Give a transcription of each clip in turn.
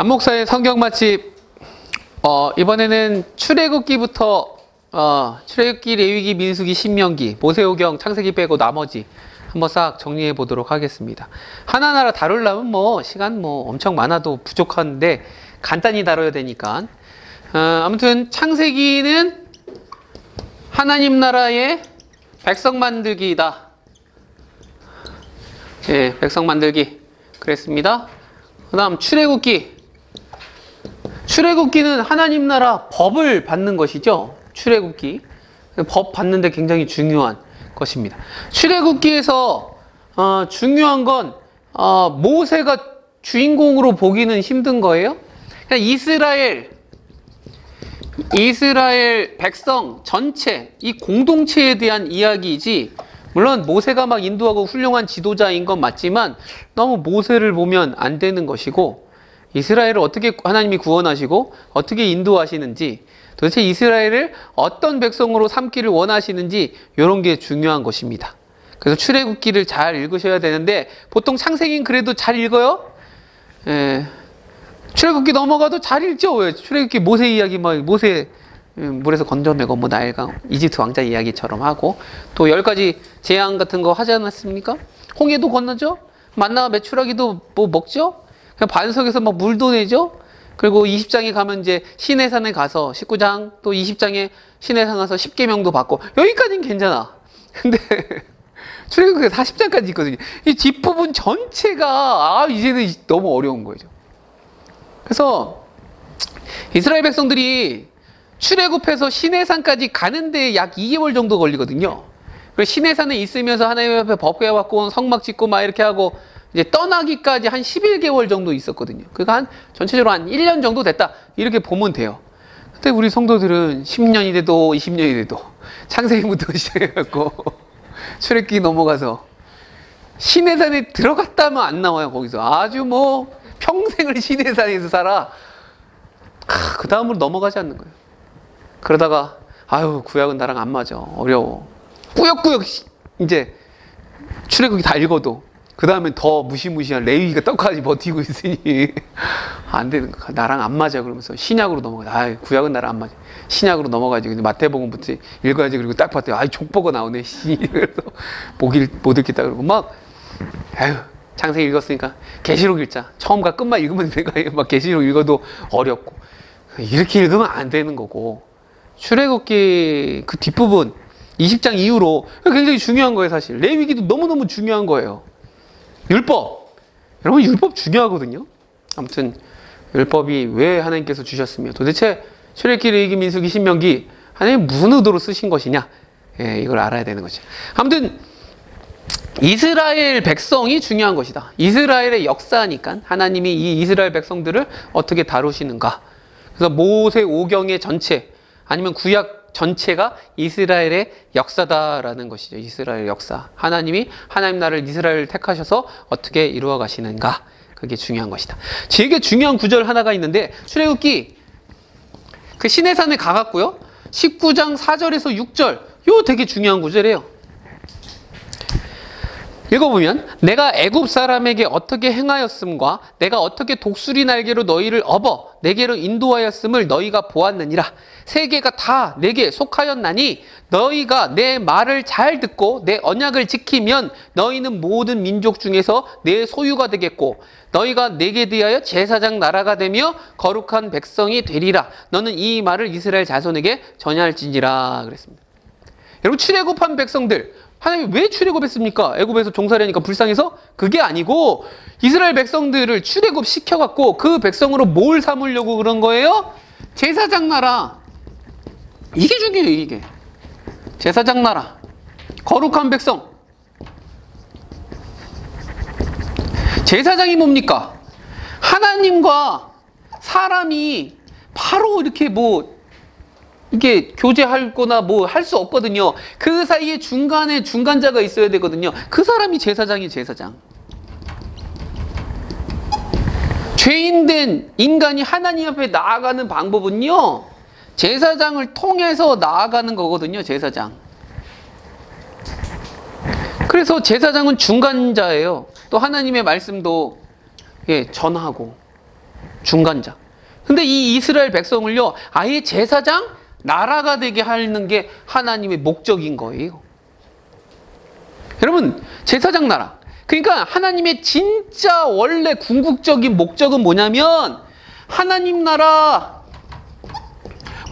안목사의 성경 맛집. 이번에는 출애굽기부터 출애굽기, 레위기, 민수기, 신명기, 모세오경, 창세기 빼고 나머지 한번 싹 정리해 보도록 하겠습니다. 하나하나 다루려면 시간 엄청 많아도 부족한데 간단히 다뤄야 되니까. 아무튼 창세기는 하나님 나라의 백성 만들기이다. 예, 백성 만들기 그랬습니다. 그 다음 출애굽기는 하나님 나라 법을 받는 것이죠. 출애굽기 법 받는데 굉장히 중요한 것입니다. 출애굽기에서 중요한 건 모세가 주인공으로 보기는 힘든 거예요. 그냥 이스라엘 백성 전체 이 공동체에 대한 이야기이지, 물론 모세가 막 인도하고 훌륭한 지도자인 건 맞지만 너무 모세를 보면 안 되는 것이고, 이스라엘을 어떻게 하나님이 구원하시고 어떻게 인도하시는지, 도대체 이스라엘을 어떤 백성으로 삼기를 원하시는지, 이런 게 중요한 것입니다. 그래서 출애굽기를 잘 읽으셔야 되는데, 보통 창세기는 그래도 잘 읽어요? 예. 출애굽기 넘어가도 잘 읽죠. 왜? 출애굽기 모세 이야기 모세 물에서 건져내고 나일강 이집트 왕자 이야기처럼 하고, 또 10가지 재앙 같은 거 하지 않았습니까? 홍해도 건너죠. 만나와 메추라기도 먹죠. 그냥 반석에서 물도 내죠. 그리고 20장에 가면 이제 시내산에 가서 19장 또 20장에 시내산 가서 10계명도 받고, 여기까지는 괜찮아. 근데 출애굽기 40장까지 있거든요. 이 뒷부분 전체가 이제는 너무 어려운 거죠. 그래서 이스라엘 백성들이 출애굽해서 시내산까지 가는데 약 2개월 정도 걸리거든요. 그리고 시내산에 있으면서 하나님 앞에 법궤 받고 성막 짓고 이렇게 하고 이제 떠나기까지 한 11개월 정도 있었거든요. 그러니까 전체적으로 한 1년 정도 됐다, 이렇게 보면 돼요. 근데 우리 성도들은 10년이 돼도 20년이 돼도 창세기부터 시작해갖고 출애굽기 넘어가서 시내산에 들어갔다 하면 안 나와요. 거기서 아주 평생을 시내산에서 살아. 그 다음으로 넘어가지 않는 거예요. 그러다가 구약은 나랑 안 맞아, 어려워, 꾸역꾸역 이제 출애굽기 다 읽어도 그 다음엔 더 무시무시한 레위기가 떡하니 버티고 있으니 안 되는 거야. 나랑 안 맞아. 그러면서 신약으로 넘어가지. 구약은 나랑 안 맞아. 신약으로 넘어가지. 근데 마태복음부터 읽어야지. 그리고 딱 봤더니 족보가 나오네. 그래서 못 읽겠다 그러고 창세기 읽었으니까 계시록 읽자. 처음과 끝만 읽으면 내가 계시록 읽어도 어렵고, 이렇게 읽으면 안 되는 거고, 출애굽기 그 뒷부분 20장 이후로 굉장히 중요한 거예요. 사실 레위기도 너무너무 중요한 거예요. 율법, 여러분 율법 중요하거든요. 아무튼 율법이 왜 하나님께서 주셨으며, 도대체 출애굽기, 레위기, 민수기, 신명기 하나님 무슨 의도로 쓰신 것이냐, 이걸 알아야 되는 거죠. 아무튼 이스라엘 백성이 중요한 것이다. 이스라엘의 역사니까 하나님이 이 이스라엘 백성들을 어떻게 다루시는가. 그래서 모세 오경의 전체, 아니면 구약 전체가 이스라엘의 역사다라는 것이죠. 이스라엘 역사. 하나님이 하나님 나라를 이스라엘을 택하셔서 어떻게 이루어 가시는가. 그게 중요한 것이다. 되게 중요한 구절 하나가 있는데, 출애굽기 그 시내산에 가갖고요, 19장 4절에서 6절, 요 되게 중요한 구절이에요. 읽어보면, 내가 애굽 사람에게 어떻게 행하였음과 내가 어떻게 독수리 날개로 너희를 업어 내게로 인도하였음을 너희가 보았느니라. 세계가 다 내게 속하였나니 너희가 내 말을 잘 듣고 내 언약을 지키면 너희는 모든 민족 중에서 내 소유가 되겠고 너희가 내게 대하여 제사장 나라가 되며 거룩한 백성이 되리라. 너는 이 말을 이스라엘 자손에게 전할지니라 그랬습니다. 여러분, 출애굽한 백성들, 하나님이 왜 출애굽했습니까? 애굽에서 종살이하니까 불쌍해서? 그게 아니고 이스라엘 백성들을 출애굽 시켜갖고 그 백성으로 뭘 삼으려고 그런 거예요? 제사장 나라. 이게 중요해요. 이게 제사장 나라, 거룩한 백성. 제사장이 뭡니까? 하나님과 사람이 바로 이렇게 이게 교제할 거나 할 수 없거든요. 그 사이에 중간에 중간자가 있어야 되거든요. 그 사람이 제사장이 제사장. 죄인된 인간이 하나님 앞에 나아가는 방법은요, 제사장을 통해서 나아가는 거거든요. 제사장. 그래서 제사장은 중간자예요. 또 하나님의 말씀도 전하고 중간자. 근데 이 이스라엘 백성을요, 아예 제사장 나라가 되게 하는 게 하나님의 목적인 거예요. 여러분, 제사장 나라. 그러니까 하나님의 진짜 원래 궁극적인 목적은 뭐냐면, 하나님 나라,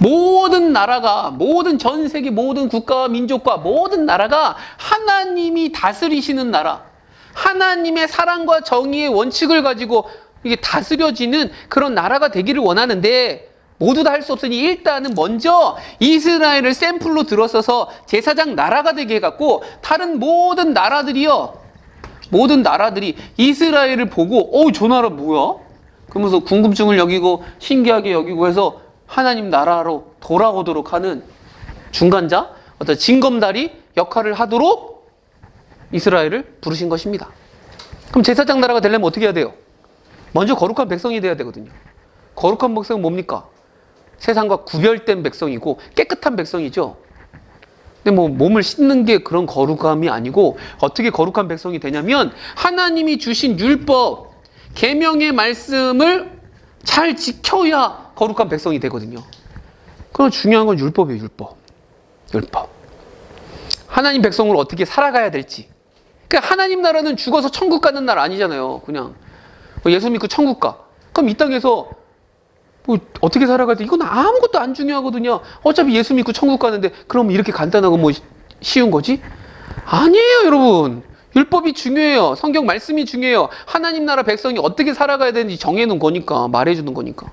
모든 나라가, 모든 전 세계 모든 국가와 민족과 모든 나라가 하나님이 다스리시는 나라, 하나님의 사랑과 정의의 원칙을 가지고 이게 다스려지는 그런 나라가 되기를 원하는데, 모두 다 할 수 없으니 일단은 먼저 이스라엘을 샘플로 들어서서 제사장 나라가 되게 해갖고 다른 모든 나라들이요, 모든 나라들이 이스라엘을 보고 저 나라 뭐야? 그러면서 궁금증을 여기고 신기하게 여기고 해서 하나님 나라로 돌아오도록 하는 중간자, 어떤 징검다리 역할을 하도록 이스라엘을 부르신 것입니다. 그럼 제사장 나라가 되려면 어떻게 해야 돼요? 먼저 거룩한 백성이 돼야 되거든요. 거룩한 백성은 뭡니까? 세상과 구별된 백성이고 깨끗한 백성이죠. 근데 뭐 몸을 씻는 게 그런 거룩함이 아니고, 어떻게 거룩한 백성이 되냐면 하나님이 주신 율법, 계명의 말씀을 잘 지켜야 거룩한 백성이 되거든요. 그럼 중요한 건 율법이에요. 율법. 하나님 백성으로 어떻게 살아가야 될지. 그러니까 하나님 나라는 죽어서 천국 가는 나라 아니잖아요. 그냥 예수 믿고 천국 가. 그럼 이 땅에서 뭐 어떻게 살아갈 때 이건 아무것도 안 중요하거든요. 어차피 예수 믿고 천국 가는데 그럼 이렇게 간단하고 뭐 쉬운 거지? 아니에요, 여러분. 율법이 중요해요. 성경 말씀이 중요해요. 하나님 나라 백성이 어떻게 살아가야 되는지 정해놓은 거니까, 말해주는 거니까.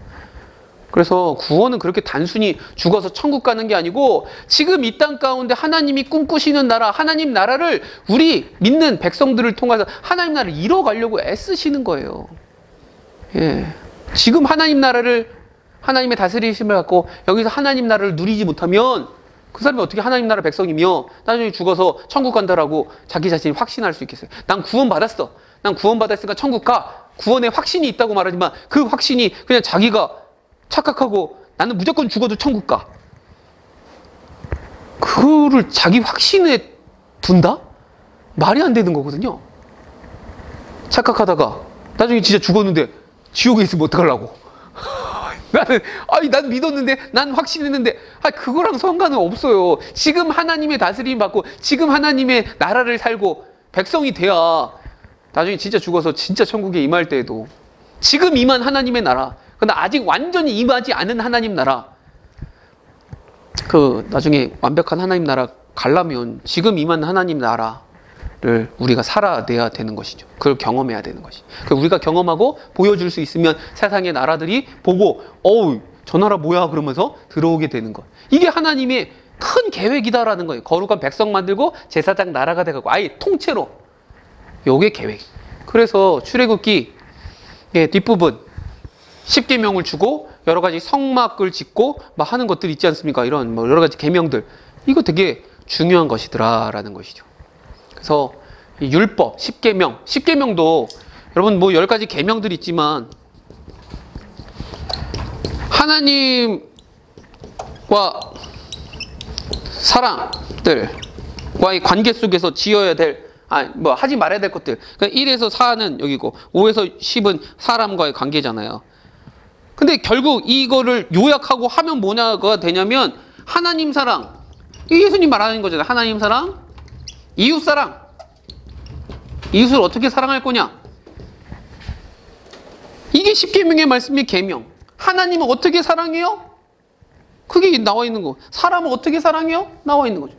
그래서 구원은 그렇게 단순히 죽어서 천국 가는 게 아니고, 지금 이 땅 가운데 하나님이 꿈꾸시는 나라, 하나님 나라를 우리 믿는 백성들을 통해서 하나님 나라를 이뤄가려고 애쓰시는 거예요. 예. 지금 하나님 나라를, 하나님의 다스리심을 갖고 여기서 하나님 나라를 누리지 못하면 그 사람이 어떻게 하나님 나라 백성이며 나중에 죽어서 천국 간다라고 자기 자신이 확신할 수 있겠어요? 난 구원받았어. 난 구원받았으니까 천국 가. 구원에 확신이 있다고 말하지만 그 확신이 그냥 자기가 착각하고 나는 무조건 죽어도 천국 가. 그거를 자기 확신에 둔다? 말이 안 되는 거거든요. 착각하다가 나중에 진짜 죽었는데 지옥에 있으면 어떡하려고. 난 믿었는데, 난 확신했는데, 그거랑 상관은 없어요. 지금 하나님의 다스림 받고, 지금 하나님의 나라를 살고, 백성이 돼야, 나중에 진짜 죽어서 진짜 천국에 임할 때에도, 지금 임한 하나님의 나라, 근데 아직 완전히 임하지 않은 하나님 나라, 나중에 완벽한 하나님 나라 가려면, 지금 임한 하나님 나라를 우리가 살아내야 되는 것이죠. 그걸 경험해야 되는 것이. 우리가 경험하고 보여줄 수 있으면 세상의 나라들이 보고 저 나라 뭐야 그러면서 들어오게 되는 것. 이게 하나님의 큰 계획이다라는 거예요. 거룩한 백성 만들고 제사장 나라가 돼가고 아예 통째로 요게 계획. 그래서 출애굽기 뒷부분 10계명을 주고 여러 가지 성막을 짓고 막 하는 것들 있지 않습니까? 이런 뭐 여러 가지 계명들, 이거 되게 중요한 것이더라라는 것이죠. 그래서 율법, 10계명, 10계명도 여러분 뭐 여러 가지 계명들이 있지만 하나님과 사람들과의 관계 속에서 지어야 될, 하지 말아야 될 것들. 그러니까 1에서 4는 여기고 5에서 10은 사람과의 관계잖아요. 근데 결국 이거를 요약하고 하면 뭐냐가 되냐면 하나님 사랑. 이게 예수님 말하는 거잖아요. 하나님 사랑, 이웃 사랑. 이웃을 어떻게 사랑할 거냐? 이게 10계명의 말씀이 계명. 하나님은 어떻게 사랑해요? 그게 나와 있는 거. 사람을 어떻게 사랑해요? 나와 있는 거죠.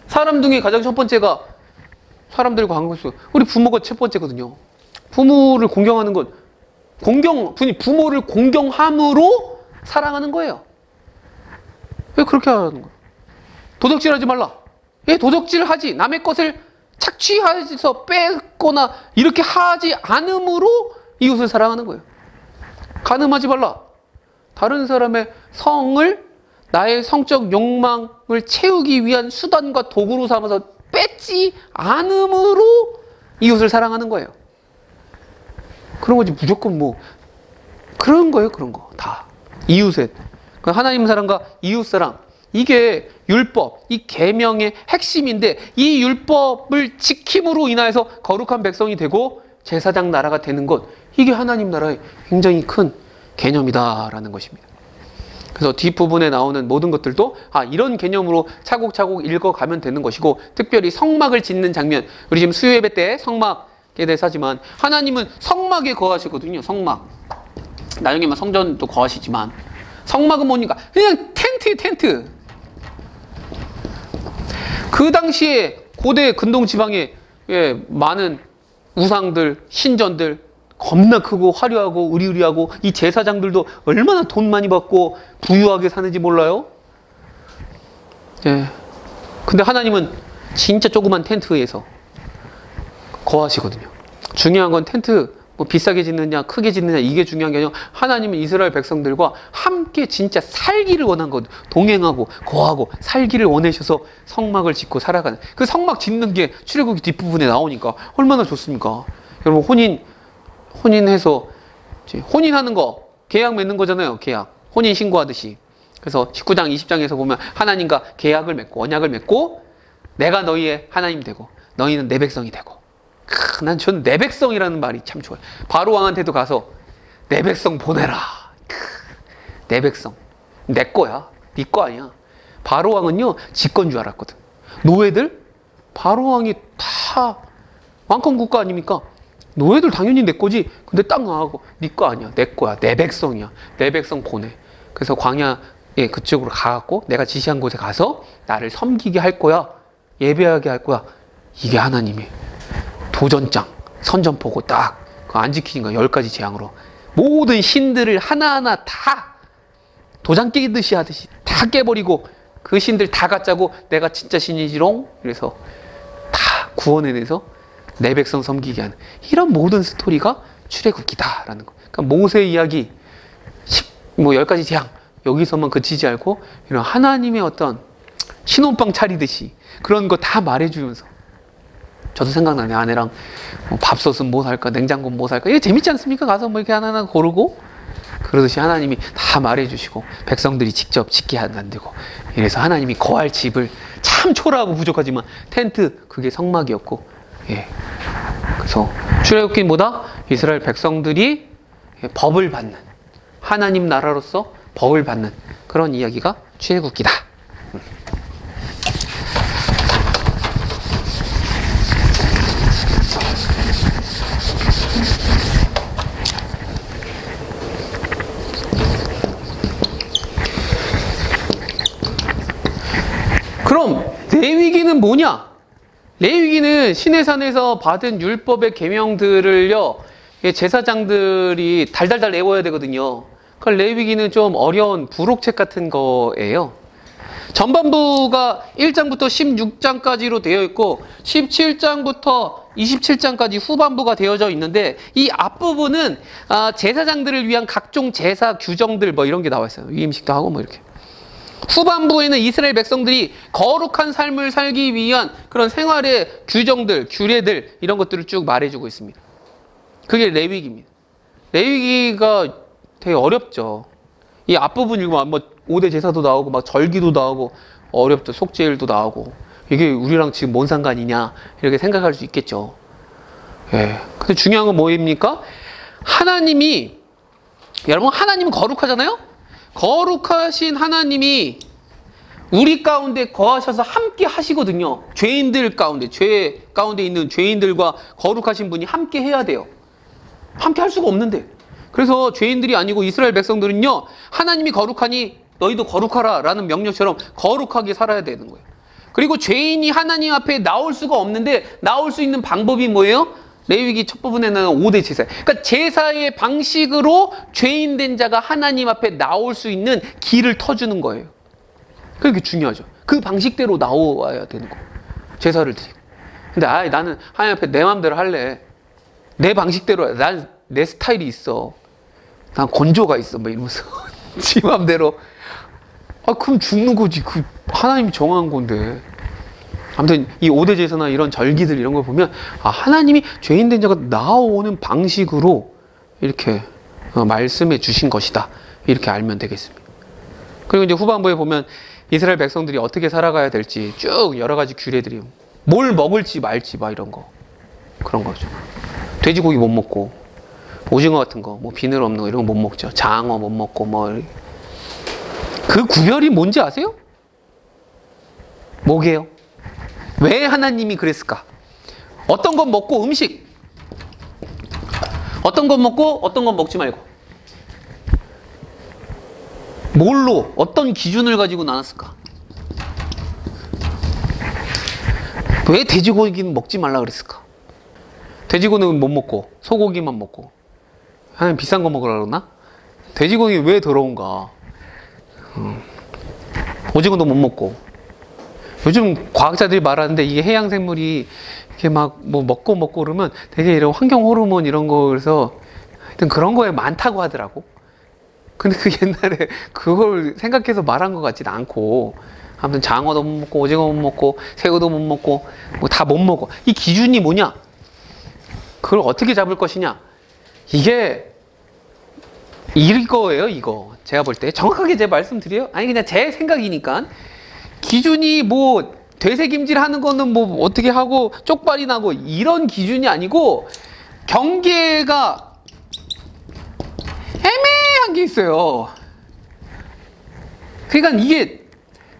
사람 중에 가장 첫 번째가 사람들과 관계수. 우리 부모가 첫 번째거든요. 부모를 공경하는 건 부모를 공경함으로 사랑하는 거예요. 왜 그렇게 하는 거예요? 도적질하지 말라. 예, 도적질하지. 남의 것을 착취해서 뺏거나 이렇게 하지 않음으로 이웃을 사랑하는 거예요. 간음하지 말라. 다른 사람의 성을 나의 성적 욕망을 채우기 위한 수단과 도구로 삼아서 뺏지 않음으로 이웃을 사랑하는 거예요. 그런 거지 무조건 뭐 그런 거예요. 그런 거 다 이웃의 하나님 사랑과 이웃 사랑, 이게 율법, 이 계명의 핵심인데 이 율법을 지킴으로 인하여서 거룩한 백성이 되고 제사장 나라가 되는 것, 이게 하나님 나라의 굉장히 큰 개념이다라는 것입니다. 그래서 뒷부분에 나오는 모든 것들도 이런 개념으로 차곡차곡 읽어가면 되는 것이고, 특별히 성막을 짓는 장면, 우리 지금 수요예배 때 성막에 대해서 하지만 하나님은 성막에 거하시거든요. 성막. 나중에만 성전도 거하시지만 성막은 뭡니까? 그냥 텐트. 그 당시에 고대 근동 지방에 많은 우상들, 신전들 겁나 크고 화려하고 의리의리하고, 이 제사장들도 얼마나 돈 많이 받고 부유하게 사는지 몰라요? 근데 하나님은 진짜 조그만 텐트에서 거하시거든요. 중요한 건 텐트 뭐 비싸게 짓느냐 크게 짓느냐 이게 중요한 게 아니라, 하나님은 이스라엘 백성들과 함께 진짜 살기를 원한 것, 동행하고 거하고 살기를 원하셔서 성막을 짓고 살아가는, 그 성막 짓는 게 출애굽기 뒷부분에 나오니까 얼마나 좋습니까? 여러분, 혼인해서 혼인하는 거, 계약 맺는 거잖아요. 계약, 혼인 신고하듯이. 그래서 19장 20장에서 보면 하나님과 계약을 맺고 언약을 맺고, 내가 너희의 하나님 되고 너희는 내 백성이 되고. 저는 내 백성이라는 말이 참 좋아요. 바로 왕한테도 가서 내 백성 보내라. 내 백성 내 거야, 네 거 아니야. 바로 왕은요 지건 줄 알았거든. 노예들, 바로 왕이 다 왕권 국가 아닙니까? 노예들 당연히 내 거지. 근데 딱 나가고 네 거 아니야, 내 거야, 내 백성이야, 내 백성 보내. 그래서 광야에 그쪽으로 가갖고 내가 지시한 곳에 가서 나를 섬기게 할 거야, 예배하게 할 거야. 이게 하나님의 도전장, 선전포고 딱 안 지키는 거 10가지 재앙으로 모든 신들을 하나하나 다 도장 깨듯이 하듯이 다 깨버리고, 그 신들 다 가짜고 내가 진짜 신이지롱. 그래서 다 구원해내서 내 백성 섬기게 하는, 이런 모든 스토리가 출애굽기다라는 거. 그러니까 모세 이야기 10가지 재앙 여기서만 그치지 않고, 이런 하나님의 어떤 신혼방 차리듯이 그런 거 다 말해주면서, 저도 생각나네. 아내랑 밥솥은 뭐 살까, 냉장고는 뭐 살까, 이게 재밌지 않습니까? 가서 뭐 이렇게 하나하나 고르고, 그러듯이 하나님이 다 말해주시고 백성들이 직접 짓게 안 되고, 이래서 하나님이 거할 집을, 참 초라하고 부족하지만 텐트, 그게 성막이었고, 그래서 출애굽기는 뭐다? 이스라엘 백성들이 법을 받는, 하나님 나라로서 법을 받는 그런 이야기가 출애굽기다. 그럼 레위기는 뭐냐? 레위기는 시내산에서 받은 율법의 계명들을요, 제사장들이 달달달 외워야 되거든요. 그 레위기는 좀 어려운 부록책 같은 거예요. 전반부가 1장부터 16장까지로 되어 있고 17장부터 27장까지 후반부가 되어져 있는데, 이 앞부분은 제사장들을 위한 각종 제사 규정들 뭐 이런 게 나와 있어요. 위임식도 하고 뭐 이렇게. 후반부에는 이스라엘 백성들이 거룩한 삶을 살기 위한 그런 생활의 규정들, 규례들, 이런 것들을 쭉 말해주고 있습니다. 그게 레위기입니다. 레위기가 되게 어렵죠. 이 앞부분 읽으면 뭐 5대 제사도 나오고 막 절기도 나오고 어렵죠. 속죄일도 나오고. 이게 우리랑 지금 뭔 상관이냐 이렇게 생각할 수 있겠죠. 근데 중요한 건 뭐입니까? 하나님이, 여러분, 하나님은 거룩하잖아요? 거룩하신 하나님이 우리 가운데 거하셔서 함께 하시거든요. 죄인들 가운데, 죄 가운데 있는 죄인들과 거룩하신 분이 함께 해야 돼요. 함께 할 수가 없는데. 그래서 죄인들이 아니고 이스라엘 백성들은요, 하나님이 거룩하니 너희도 거룩하라 라는 명령처럼 거룩하게 살아야 되는 거예요. 그리고 죄인이 하나님 앞에 나올 수가 없는데, 나올 수 있는 방법이 뭐예요? 레위기 첫 부분에는 5대 제사. 그러니까 제사의 방식으로 죄인 된 자가 하나님 앞에 나올 수 있는 길을 터주는 거예요. 그게 중요하죠. 그 방식대로 나와야 되는 거예요. 제사를 드리고. 근데 나는 하나님 앞에 내 마음대로 할래. 내 방식대로, 난 내 스타일이 있어. 난 건조가 있어. 뭐 이러면서. 지 마음대로. 그럼 죽는 거지. 그 하나님이 정한 건데. 아무튼 이 5대 제사나 이런 절기들 이런 걸 보면, 하나님이 죄인 된 자가 나오는 방식으로 이렇게 말씀해 주신 것이다. 이렇게 알면 되겠습니다. 그리고 이제 후반부에 보면 이스라엘 백성들이 어떻게 살아가야 될지 쭉 여러 가지 규례들이, 뭘 먹을지 말지 막 이런 거. 그런 거죠. 돼지고기 못 먹고 오징어 같은 거, 뭐 비늘 없는 거 이런 거 못 먹죠. 장어 못 먹고 뭐 그 구별이 뭔지 아세요? 뭐게요? 왜 하나님이 그랬을까? 어떤 건 먹고 음식, 어떤 건 먹고 어떤 건 먹지 말고 뭘로 어떤 기준을 가지고 나눴을까? 왜 돼지고기는 먹지 말라 그랬을까? 돼지고기는 못 먹고 소고기만 먹고 하나님 비싼 거 먹으라 그러나? 돼지고기 왜 더러운가? 오징어도 못 먹고 요즘 과학자들이 말하는데 이게 해양 생물이 이렇게 막 뭐 먹고 그러면 되게 이런 환경 호르몬 이런 거 그래서 하여튼 그런 거에 많다고 하더라고. 근데 그 옛날에 그걸 생각해서 말한 것 같지는 않고 아무튼 장어도 못 먹고 오징어 못 먹고 새우도 못 먹고 뭐 다 못 먹어. 이 기준이 뭐냐? 그걸 어떻게 잡을 것이냐? 이게 이거예요, 이거. 제가 볼 때 정확하게 제가 말씀드려요. 아니 그냥 제 생각이니까 기준이 뭐 되새김질 하는 거는 뭐 어떻게 하고 쪽발이 나고 이런 기준이 아니고 경계가 애매한 게 있어요. 그러니까 이게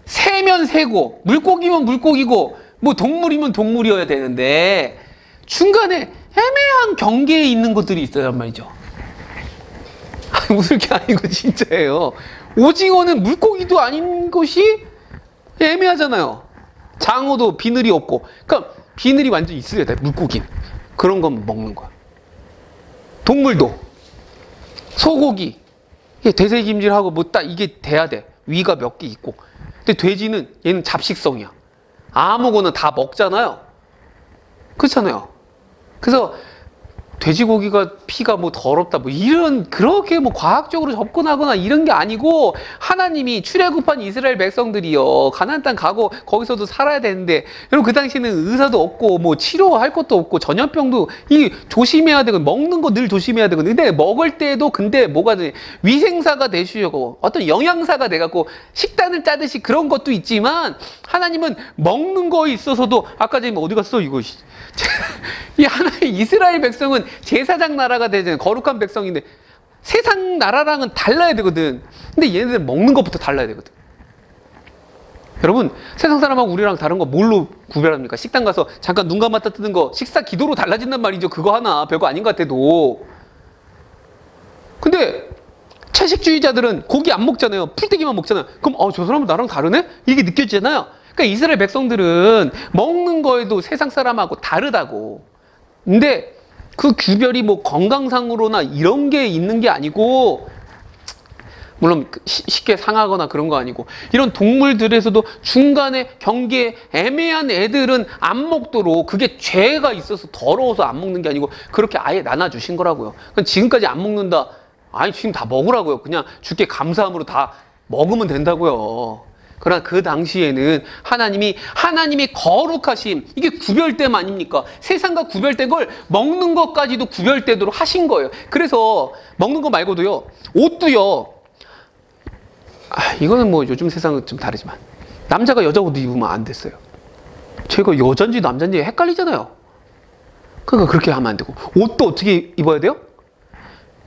새면 새고 물고기면 물고기고 뭐 동물이면 동물이어야 되는데 중간에 애매한 경계에 있는 것들이 있어요 말이죠. 아니, 웃을 게 아니고 진짜예요. 오징어는 물고기도 아닌 것이 애매하잖아요. 장어도 비늘이 없고, 그러니까 비늘이 완전 있어야 돼. 물고기 그런 건 먹는 거야. 동물도 소고기 이게 되새김질하고 뭐 딱 이게 돼야 돼. 위가 몇 개 있고. 근데 돼지는 얘는 잡식성이야. 아무거나 다 먹잖아요. 그렇잖아요. 그래서 돼지고기가 피가 뭐 더럽다 뭐 이런 그렇게 뭐 과학적으로 접근하거나 이런 게 아니고 하나님이 출애굽한 이스라엘 백성들이요 가나안 땅 가고 거기서도 살아야 되는데 여러분 그 당시에는 의사도 없고 뭐 치료할 것도 없고 전염병도 이 조심해야 되고 먹는 거 늘 조심해야 되고 근데 먹을 때도 근데 뭐가 돼 위생사가 되시려고 어떤 영양사가 돼갖고 식단을 짜듯이 그런 것도 있지만 하나님은 먹는 거에 있어서도 아까 전에 어디 갔어 이거 이 하나의 이스라엘 백성은 제사장 나라가 되잖아요. 거룩한 백성인데 세상 나라랑은 달라야 되거든. 근데 얘네들 먹는 것부터 달라야 되거든. 여러분 세상 사람하고 우리랑 다른 거 뭘로 구별합니까? 식당 가서 잠깐 눈 감았다 뜨는 거 식사 기도로 달라진단 말이죠. 그거 하나 별거 아닌 것 같아도. 근데 채식주의자들은 고기 안 먹잖아요. 풀떼기만 먹잖아요. 그럼 저 사람은 나랑 다르네? 이게 느껴지잖아요. 그러니까 이스라엘 백성들은 먹는 거에도 세상 사람하고 다르다고. 근데 그 구별이 뭐 건강상으로나 이런 게 있는 게 아니고 물론 쉽게 상하거나 그런 거 아니고 이런 동물들에서도 중간에 경계에 애매한 애들은 안 먹도록 그게 죄가 있어서 더러워서 안 먹는 게 아니고 그렇게 아예 나눠주신 거라고요. 그럼 지금까지 안 먹는다. 아니 지금 다 먹으라고요. 그냥 주께 감사함으로 다 먹으면 된다고요. 그러나 그 당시에는 하나님이 거룩하심 이게 구별됨 아닙니까? 세상과 구별된 걸 먹는 것까지도 구별되도록 하신 거예요. 그래서 먹는 거 말고도요. 옷도요. 이거는 뭐 요즘 세상은 좀 다르지만 남자가 여자 옷 입으면 안 됐어요. 제가 여잔지 남잔지 헷갈리잖아요. 그러니까 그렇게 하면 안 되고 옷도 어떻게 입어야 돼요?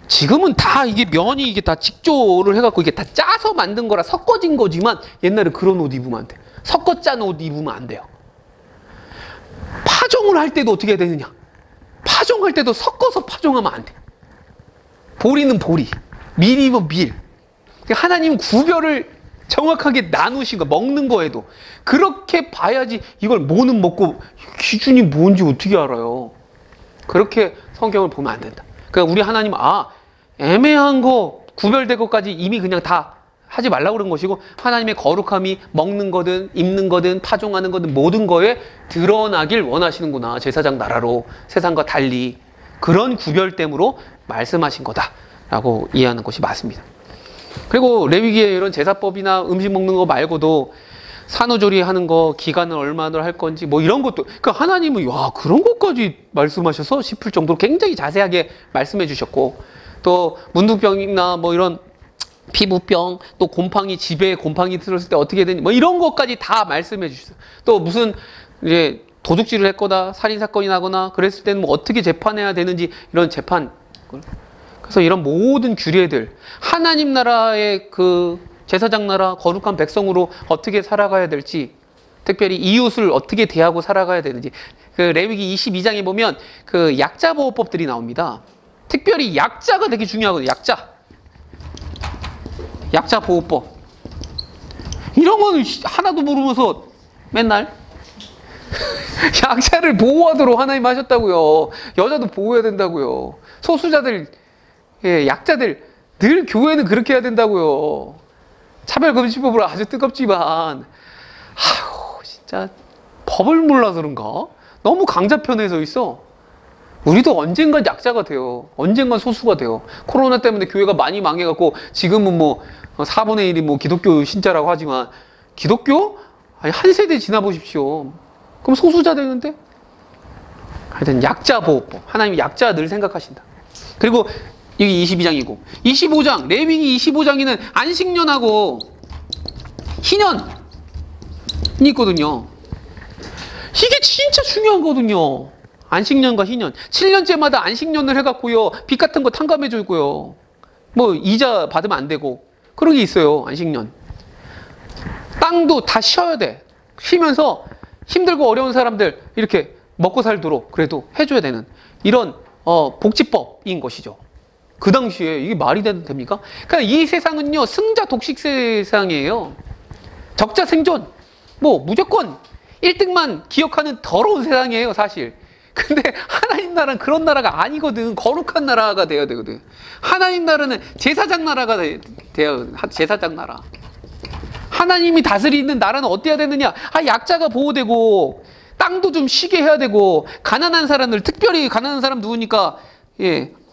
지금은 다 이게 면이 이게 다 직조를 해갖고 이게 다 짜서 만든 거라 섞어진 거지만 옛날에 그런 옷 입으면 안 돼. 섞어 짠 옷 입으면 안 돼요. 파종을 할 때도 어떻게 해야 되느냐? 파종할 때도 섞어서 파종하면 안 돼. 보리는 보리, 밀이면 밀. 하나님 구별을 정확하게 나누신 거 먹는 거에도 그렇게 봐야지 이걸 뭐는 먹고 기준이 뭔지 어떻게 알아요? 그렇게 성경을 보면 안 된다. 그러니까 우리 하나님 애매한 거 구별된 것까지 이미 그냥 다 하지 말라고 그런 것이고 하나님의 거룩함이 먹는 거든 입는 거든 파종하는 거든 모든 거에 드러나길 원하시는구나. 제사장 나라로 세상과 달리 그런 구별됨으로 말씀하신 거다라고 이해하는 것이 맞습니다. 그리고 레위기의 이런 제사법이나 음식 먹는 거 말고도 산후조리 하는 거 기간을 얼마나 할 건지 뭐 이런 것도 그러니까 하나님은 그런 것까지 말씀하셔서 싶을 정도로 굉장히 자세하게 말씀해 주셨고 또 문둥병이나 뭐 이런 피부병 또 곰팡이 집에 곰팡이 들었을 때 어떻게 되니 뭐 이런 것까지 다 말씀해 주셨어요. 또 무슨 이제 도둑질을 했거나 살인사건이 나거나 그랬을 때는 뭐 어떻게 재판해야 되는지 이런 재판. 그래서 이런 모든 규례들, 하나님 나라의 그 제사장 나라 거룩한 백성으로 어떻게 살아가야 될지, 특별히 이웃을 어떻게 대하고 살아가야 되는지, 그 레위기 22장에 보면 그 약자 보호법들이 나옵니다. 특별히 약자가 되게 중요하거든요. 약자 보호법. 이런 거는 하나도 모르면서 맨날 약자를 보호하도록 하나님 하셨다고요. 여자도 보호해야 된다고요. 소수자들, 약자들 늘 교회는 그렇게 해야 된다고요. 차별금지법으로 아주 뜨겁지만 진짜 법을 몰라서 그런가? 너무 강자편에 서 있어. 우리도 언젠간 약자가 돼요. 언젠간 소수가 돼요. 코로나 때문에 교회가 많이 망해갖고 지금은 뭐 4분의 1이 뭐 기독교 신자라고 하지만 기독교? 아니 한 세대 지나보십시오. 그럼 소수자 되는데? 하여튼 약자 보호법. 하나님 약자 늘 생각하신다. 그리고 이게 22장이고 25장 레위기 25장에는 안식년하고 희년이 있거든요. 이게 진짜 중요한 거거든요. 안식년과 희년. 7년째마다 안식년을 해갖고요. 빚 같은 거 탕감해주고요. 뭐 이자 받으면 안 되고 그런 게 있어요. 안식년. 땅도 다 쉬어야 돼. 쉬면서 힘들고 어려운 사람들 이렇게 먹고 살도록 그래도 해줘야 되는 이런 복지법인 것이죠. 그 당시에 이게 말이 됩니까? 그러니까 이 세상은요. 승자 독식 세상이에요. 적자 생존. 뭐 무조건 1등만 기억하는 더러운 세상이에요. 사실. 근데 하나님 나라는 그런 나라가 아니거든. 거룩한 나라가 돼야 되거든. 하나님 나라는 제사장 나라가 돼야 제사장 나라. 하나님이 다스리는 나라는 어때야 되느냐? 약자가 보호되고 땅도 좀 쉬게 해야 되고 가난한 사람들, 특별히 가난한 사람 누구니까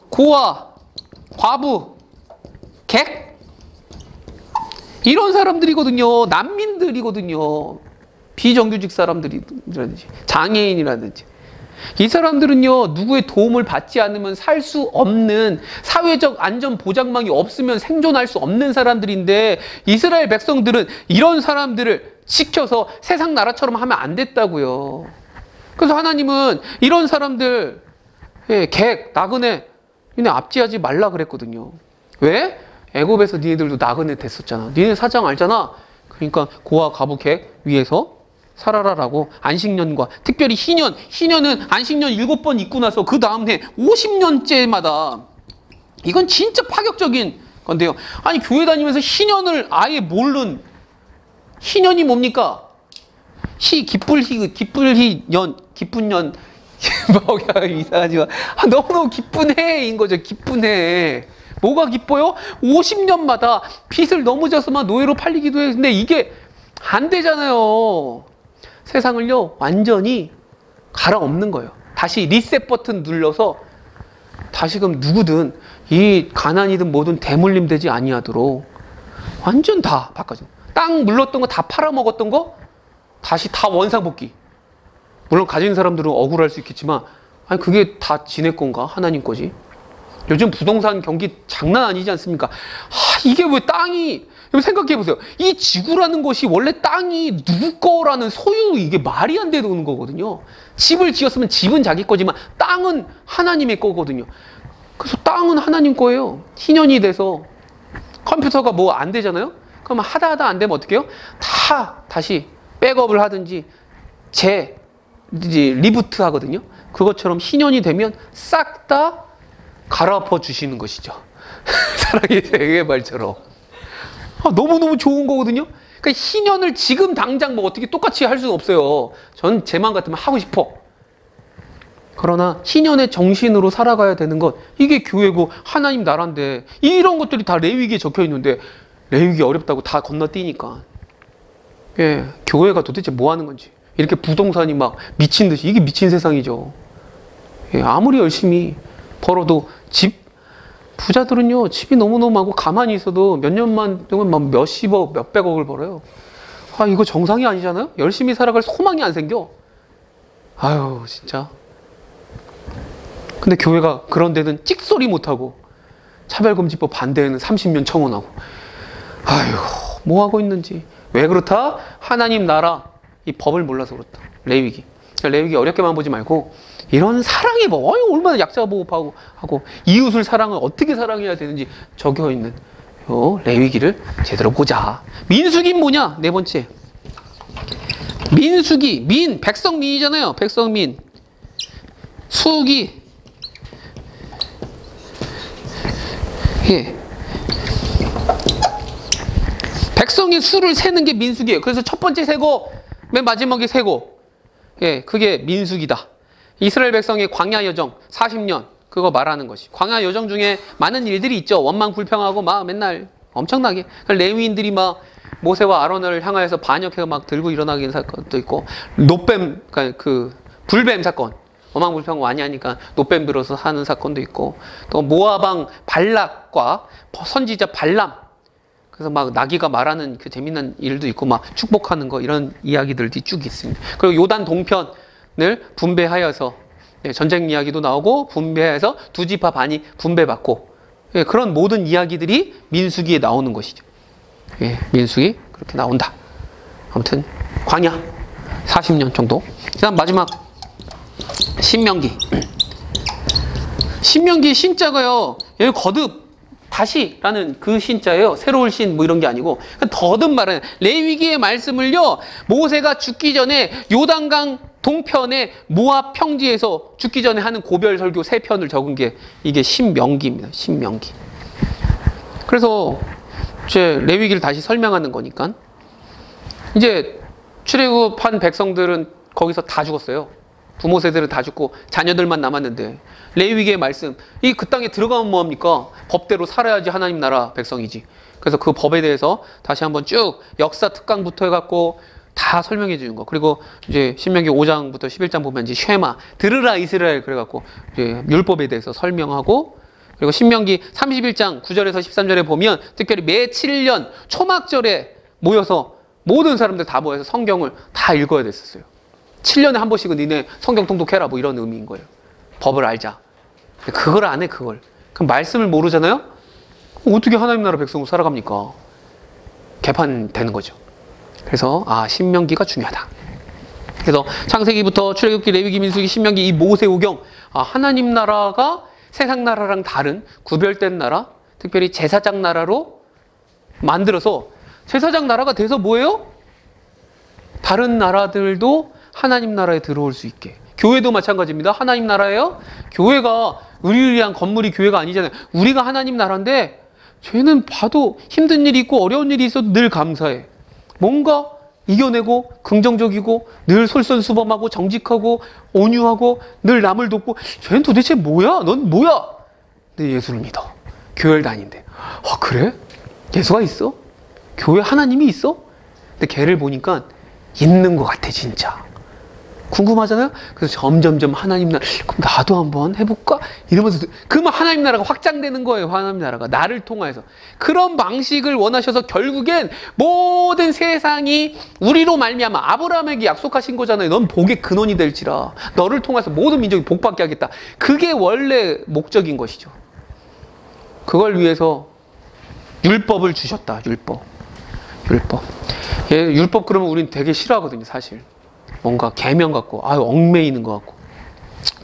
고아, 과부, 객 이런 사람들이거든요. 난민들이거든요. 비정규직 사람들이라든지 장애인이라든지 이 사람들은요 누구의 도움을 받지 않으면 살 수 없는 사회적 안전 보장망이 없으면 생존할 수 없는 사람들인데 이스라엘 백성들은 이런 사람들을 지켜서 세상 나라처럼 하면 안 됐다고요. 그래서 하나님은 이런 사람들 객, 나그네 니네 압제하지 말라 그랬거든요. 왜? 애굽에서 니네들도 나그네 됐었잖아. 니네 사정 알잖아. 그러니까 고아, 과부, 객 위에서 살아라라고 안식년과 특별히 희년은 안식년 7번 있고 나서 그 다음 해 50년째마다 이건 진짜 파격적인 건데요. 아니 교회 다니면서 희년을 아예 모르는 희년이 뭡니까? 기쁜 년 뭐가 이상하지만 너무너무 기쁜 해인 거죠. 기쁜 해. 뭐가 기뻐요? 50년마다 빚을 너무 져서만 노예로 팔리기도 해. 근데 이게 안 되잖아요. 세상을요 완전히 갈아엎는 거예요. 다시 리셋 버튼 눌러서 다시금 누구든 이 가난이든 뭐든 대물림 되지 아니하도록 완전 다 바꿔줘. 땅 물렀던 거 다 팔아먹었던 거 다시 다 원상복귀. 물론 가진 사람들은 억울할 수 있겠지만 아니 그게 다 지네 건가? 하나님 거지. 요즘 부동산 경기 장난 아니지 않습니까? 이게 왜 땅이 생각해보세요. 이 지구라는 것이 원래 땅이 누구 거라는 소유 이게 말이 안 되는 거거든요. 집을 지었으면 집은 자기 거지만 땅은 하나님의 거거든요. 그래서 땅은 하나님 거예요. 희년이 돼서 컴퓨터가 뭐 안 되잖아요. 그러면 하다 안 되면 어떻게 해요? 다시 백업을 하든지 리부트 하거든요. 그것처럼 희년이 되면 싹 다 갈아엎어 주시는 것이죠. 사랑의 대의 말처럼. 너무너무 좋은 거거든요. 그러니까 희년을 지금 당장 뭐 어떻게 똑같이 할 수는 없어요. 전 제 마음 같으면 하고 싶어. 그러나 희년의 정신으로 살아가야 되는 것 이게 교회고 하나님 나라인데 이런 것들이 다 레위기에 적혀 있는데 레위기 어렵다고 다 건너뛰니까 교회가 도대체 뭐 하는 건지 이렇게 부동산이 막 미친 듯이 이게 미친 세상이죠. 아무리 열심히 벌어도 부자들은요 집이 너무너무 많고 가만히 있어도 몇 년만 되면 막 몇십억 몇백억을 벌어요. 이거 정상이 아니잖아요. 열심히 살아갈 소망이 안 생겨. 아유 진짜. 근데 교회가 그런 데는 찍소리 못하고 차별금지법 반대에는 30년 청원하고 뭐 하고 있는지. 왜 그렇다? 하나님 나라 이 법을 몰라서 그렇다. 레위기. 레위기 어렵게만 보지 말고 이런 사랑의 법, 얼마나 약자 보호하고 하고 이웃을 사랑을 어떻게 사랑해야 되는지 적혀 있는 요 레위기를 제대로 보자. 민수기는 뭐냐? 네 번째. 민수기, 백성민이잖아요. 백성민. 수기. 예. 백성의 수를 세는 게 민수기예요. 그래서 첫 번째 세고 맨 마지막에 세고, 예, 그게 민수기다. 이스라엘 백성의 광야 여정 40년 그거 말하는 것이. 광야 여정 중에 많은 일들이 있죠. 원망 불평하고 막 맨날 엄청나게 레위인들이 막 모세와 아론을 향하여서 반역해서 막 들고 일어나는 사건도 있고, 노뱀, 그러니까 그 불뱀 사건, 원망 불평 많이 하니까 노뱀 들어서 사는 사건도 있고, 또 모아방 발락과 선지자 발람, 그래서 막 나귀가 말하는 그 재밌는 일도 있고, 막 축복하는 거, 이런 이야기들이 쭉 있습니다. 그리고 요단 동편을 분배하여서, 예, 전쟁 이야기도 나오고 분배해서 두 지파 반이 분배받고, 예, 그런 모든 이야기들이 민수기에 나오는 것이죠. 예, 민수기 그렇게 나온다. 아무튼 광야 40년 정도. 그다음 마지막 신명기. 신명기 신자가요, 여기 거듭 다시라는 그 신자예요. 새로울 신 뭐 이런 게 아니고 더듬 말하는 레위기의 말씀을요, 모세가 죽기 전에 요단강 동편의 모압 평지에서 죽기 전에 하는 고별 설교 3편을 적은 게 이게 신명기입니다. 신명기. 그래서 이제 레위기를 다시 설명하는 거니까, 이제 출애굽한 백성들은 거기서 다 죽었어요. 부모 세대를 다 죽고 자녀들만 남았는데, 레위기의 말씀, 이 그 땅에 들어가면 뭐합니까? 법대로 살아야지 하나님 나라 백성이지. 그래서 그 법에 대해서 다시 한번 쭉 역사 특강부터 해갖고 다 설명해 주는 거. 그리고 이제 신명기 5장부터 11장 보면 이제 쉐마, 들으라 이스라엘, 그래갖고 이제 율법에 대해서 설명하고, 그리고 신명기 31장 9절에서 13절에 보면 특별히 매 7년 초막절에 모여서 모든 사람들 다 모여서 성경을 다 읽어야 됐었어요. 7년에 한 번씩은 니네 성경 통독해라, 뭐 이런 의미인 거예요. 법을 알자. 그걸 안 해, 그걸. 그럼 말씀을 모르잖아요? 어떻게 하나님 나라 백성으로 살아갑니까? 개판되는 거죠. 그래서 신명기가 중요하다. 그래서 창세기부터 출애굽기, 레위기, 민수기, 신명기, 이 모세오경, 하나님 나라가 세상 나라랑 다른 구별된 나라, 특별히 제사장 나라로 만들어서, 제사장 나라가 돼서 뭐예요? 다른 나라들도 하나님 나라에 들어올 수 있게. 교회도 마찬가지입니다. 하나님 나라예요. 교회가 의리의리한 건물이 교회가 아니잖아요. 우리가 하나님 나라인데 쟤는 봐도 힘든 일이 있고 어려운 일이 있어도 늘 감사해. 뭔가 이겨내고 긍정적이고 늘 솔선수범하고 정직하고 온유하고 늘 남을 돕고, 쟤는 도대체 뭐야? 넌 뭐야? 내 예수를 믿어. 교회를 다닌대. 그래? 예수가 있어? 교회 하나님이 있어? 근데 걔를 보니까 있는 것 같아, 진짜. 궁금하잖아요? 그래서 점점점 하나님 나라, 그럼 나도 한번 해볼까? 이러면서, 그러면 하나님 나라가 확장되는 거예요. 하나님 나라가 나를 통해서. 그런 방식을 원하셔서 결국엔 모든 세상이 우리로 말미암아 아브라함에게 약속하신 거잖아요. 넌 복의 근원이 될지라, 너를 통해서 모든 민족이 복받게 하겠다. 그게 원래 목적인 것이죠. 그걸 위해서 율법을 주셨다. 율법. 율법 그러면 우린 되게 싫어하거든요, 사실. 뭔가 계명 같고, 얽매이는 것 같고.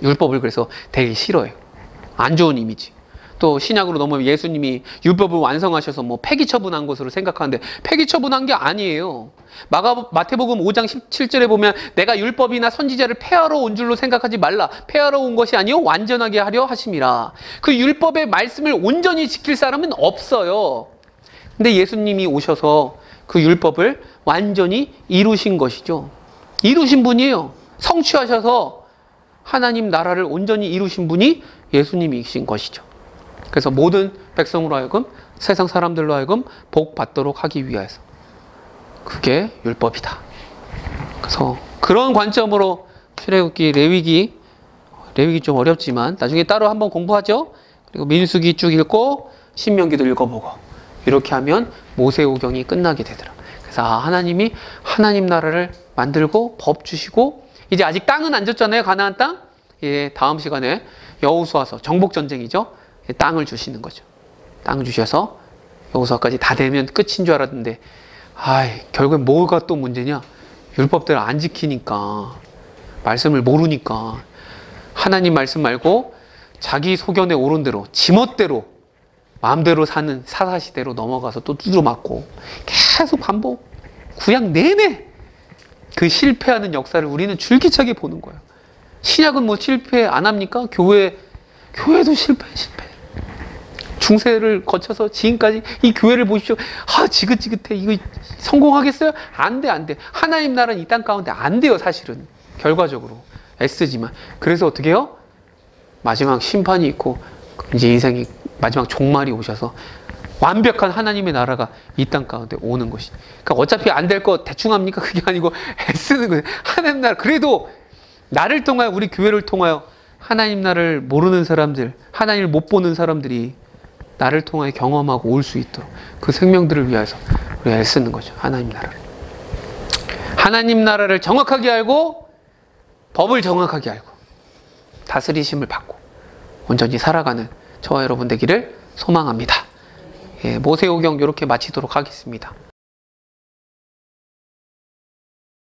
율법을 그래서 되게 싫어해요. 안 좋은 이미지. 또 신약으로 넘어오면 예수님이 율법을 완성하셔서 뭐 폐기 처분한 것으로 생각하는데, 폐기 처분한 게 아니에요. 마태복음 5장 17절에 보면 내가 율법이나 선지자를 폐하러 온 줄로 생각하지 말라. 폐하러 온 것이 아니요 완전하게 하려 하심이라. 그 율법의 말씀을 온전히 지킬 사람은 없어요. 근데 예수님이 오셔서 그 율법을 완전히 이루신 것이죠. 이루신 분이에요. 성취하셔서 하나님 나라를 온전히 이루신 분이 예수님이신 것이죠. 그래서 모든 백성으로 하여금, 세상 사람들로 하여금 복 받도록 하기 위해서. 그게 율법이다. 그래서 그런 관점으로 출애굽기, 레위기 좀 어렵지만 나중에 따로 한번 공부하죠. 그리고 민수기 쭉 읽고 신명기도 읽어보고, 이렇게 하면 모세오경이 끝나게 되더라. 그래서 하나님이 하나님 나라를 만들고 법 주시고, 이제 아직 땅은 안 줬잖아요. 가나안 땅. 다음 시간에 여호수아서, 정복 전쟁이죠. 땅을 주시는 거죠. 땅 주셔서 여호수아까지 다 되면 끝인 줄 알았는데, 결국엔 뭐가 또 문제냐? 율법대로 안 지키니까 말씀을 모르니까 하나님 말씀 말고 자기 소견에 오른 대로 지멋대로 마음대로 사는 사사시대로 넘어가서 또 두드려 맞고 계속 반복. 구약 내내 그 실패하는 역사를 우리는 줄기차게 보는 거예요. 신약은 뭐 실패 안 합니까? 교회도 실패. 중세를 거쳐서 지금까지 이 교회를 보십시오. 지긋지긋해. 이거 성공하겠어요? 안 돼. 하나님 나라는 이 땅 가운데 안 돼요, 사실은. 결과적으로. 애쓰지만. 그래서 어떻게 해요? 마지막 심판이 있고, 이제 인생이 마지막 종말이 오셔서 완벽한 하나님의 나라가 이 땅 가운데 오는 것이. 그러니까 어차피 안 될 거 대충 합니까? 그게 아니고 애쓰는 거예요. 하나님 나라. 그래도 나를 통하여, 우리 교회를 통하여 하나님 나라를 모르는 사람들, 하나님을 못 보는 사람들이 나를 통하여 경험하고 올 수 있도록 그 생명들을 위해서 우리가 애쓰는 거죠. 하나님 나라를. 하나님 나라를 정확하게 알고 법을 정확하게 알고 다스리심을 받고 온전히 살아가는 저와 여러분 되기를 소망합니다. 모세오경 이렇게 마치도록 하겠습니다.